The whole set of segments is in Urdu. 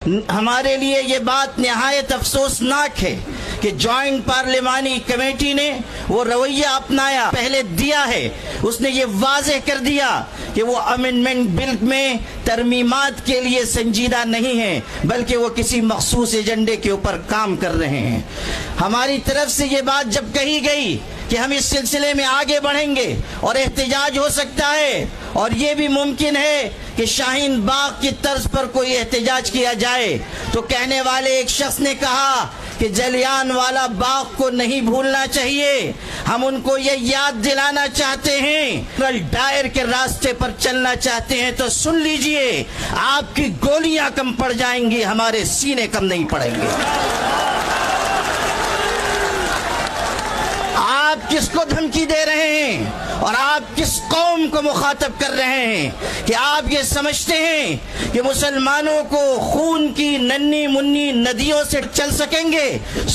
ہمارے لیے یہ بات نہایت افسوسناک ہے کہ جوائنٹ پارلیمانی کمیٹی نے وہ رویہ اپنایا پہلے دیا ہے. اس نے یہ واضح کر دیا کہ وہ امینڈمنٹ بل میں ترمیمات کے لیے سنجیدہ نہیں ہیں بلکہ وہ کسی مخصوص ایجنڈے کے اوپر کام کر رہے ہیں. ہماری طرف سے یہ بات جب کہی گئی کہ ہم اس سلسلے میں آگے بڑھیں گے اور احتجاج ہو سکتا ہے اور یہ بھی ممکن ہے کہ شاہین باغ کی طرز پر کوئی احتجاج کیا جائے، تو کہنے والے ایک شخص نے کہا کہ جلیان والا باغ کو نہیں بھولنا چاہیے، ہم ان کو یہ یاد دلانا چاہتے ہیں، ڈائر کے راستے پر چلنا چاہتے ہیں تو سن لیجئے، آپ کی گولیاں کم پڑ جائیں گی، ہمارے سینے کم نہیں پڑیں گے. آپ کس کو دھمکی دے رہے ہیں اور آپ کس قوم کو مخاطب کر رہے ہیں کہ آپ یہ سمجھتے ہیں کہ مسلمانوں کو خون کی ننھی منی ندیوں سے چل سکیں گے؟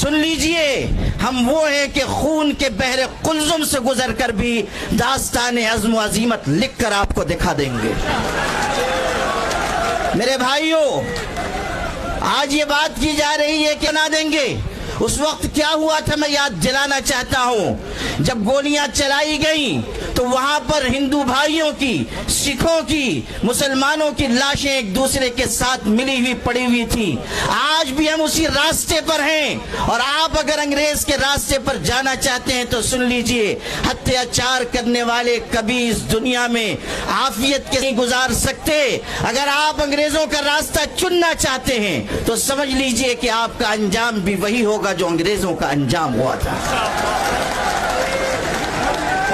سن لیجئے، ہم وہ ہیں کہ خون کے بحر قلزم سے گزر کر بھی داستان عزم و عزیمت لکھ کر آپ کو دکھا دیں گے. میرے بھائیوں، آج یہ بات کی جا رہی ہے کہ نہ دیں گے. اس وقت کیا ہوا تھا میں یاد دلانا چاہتا ہوں. جب گولیاں چلائی گئیں تو وہاں پر ہندو بھائیوں کی، سکھوں کی، مسلمانوں کی لاشیں ایک دوسرے کے ساتھ ملی ہوئی پڑی ہوئی تھی. آج بھی ہم اسی راستے پر ہیں اور آپ اگر انگریز کے راستے پر جانا چاہتے ہیں تو سن لیجئے، اتیاچار کرنے والے کبھی اس دنیا میں عافیت کے نہیں گزار سکتے. اگر آپ انگریزوں کا راستہ چننا چاہتے ہیں تو سمجھ لیجئے کہ آپ کا انجام بھی وہی ہوگا جو انگریزوں کا انجام ہوا تھا.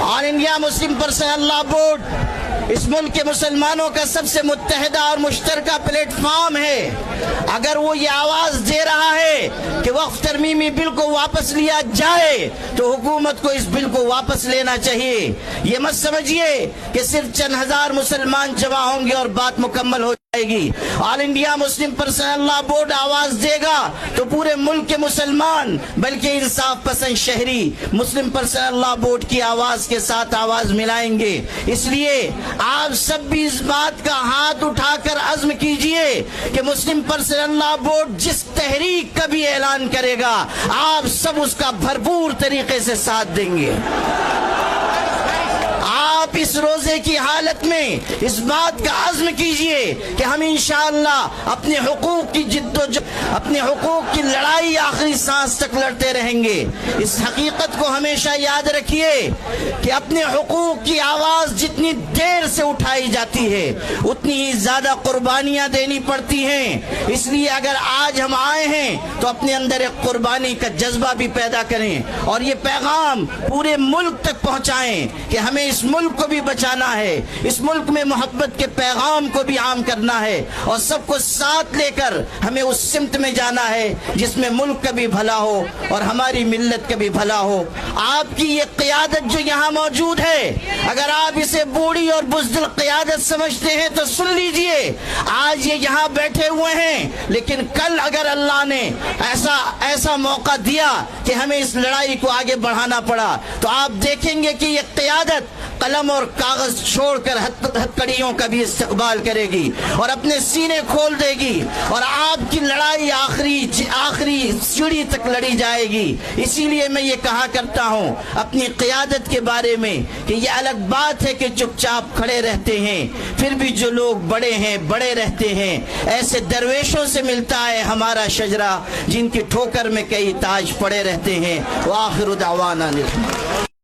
آل انڈیا مسلم پرسنل لا بورڈ اس ملک کے مسلمانوں کا سب سے متحدہ اور مشترکہ پلیٹ فارم ہے. اگر وہ یہ آواز دے رہا ہے کہ وقف ترمیمی بل کو واپس لیا جائے تو حکومت کو اس بل کو واپس لینا چاہیے. یہ مت سمجھیے کہ صرف چند ہزار مسلمان جمع ہوں گے اور بات مکمل ہو جائے گی. آل انڈیا مسلم پرسنل لا بورڈ آواز دے گا تو پورے ملک کے مسلمان بلکہ انصاف پسند شہری مسلم پرسنل لا بورڈ کی آواز کے ساتھ آواز ملائیں گے. اس لیے آپ سب بھی اس بات کا ہاتھ اٹھا کر عزم کیجئے کہ مسلم پرسنل لا بورڈ جس تحریک کا بھی اعلان کرے گا آپ سب اس کا بھرپور طریقے سے ساتھ دیں گے. آپ اس روزے کی حالت میں اس بات کا عزم کیجئے کہ ہم انشاءاللہ اپنے حقوق کی اپنے حقوق کی لڑائی آخری سانس تک لڑتے رہیں گے. اس حقیقت کو ہمیشہ یاد رکھیے کہ اپنے حقوق کی آواز جتنی دیر سے اٹھائی جاتی ہے اتنی ہی زیادہ قربانیاں دینی پڑتی ہیں. اس لیے اگر آج ہم آئے ہیں تو اپنے اندر ایک قربانی کا جذبہ بھی پیدا کریں اور یہ پیغام پورے ملک تک پہنچائیں کہ ہمیں اس ملک کو بھی بچانا ہے، اس ملک میں محبت کے پیغام کو بھی عام کرنا ہے اور سب کو ساتھ لے کر ہمیں اس سمت میں جانا ہے جس میں ملک کا بھی بھلا ہو اور ہماری ملت کا بھی بھلا ہو. آپ کی یہ قیادت جو یہاں موجود ہے اگر آپ اسے بوڑھی اور بزدل قیادت سمجھتے ہیں تو سن لیجئے، آج یہ یہاں بیٹھے ہوئے ہیں لیکن کل اگر اللہ نے ایسا موقع دیا کہ ہمیں اس لڑائی کو آگے بڑھانا پڑا تو آپ دیکھیں گے کہ یہ قیادت قلم اور کاغذ چھوڑ کر ہتھکڑیوں کا بھی استقبال کرے گی اور اپنے سینے کھول دے گی اور آپ کی لڑائی آخری سیڑھی تک لڑی جائے گی. اسی لیے میں یہ کہا کرتا ہوں اپنی قیادت کے بارے میں کہ یہ الگ بات ہے کہ چپ چاپ کھڑے رہتے ہیں، پھر بھی جو لوگ بڑے ہیں بڑے رہتے ہیں. ایسے درویشوں سے ملتا ہے ہمارا شجرہ جن کی ٹھوکر میں کئی تاج پڑے رہتے ہیں. وآخر دعوانا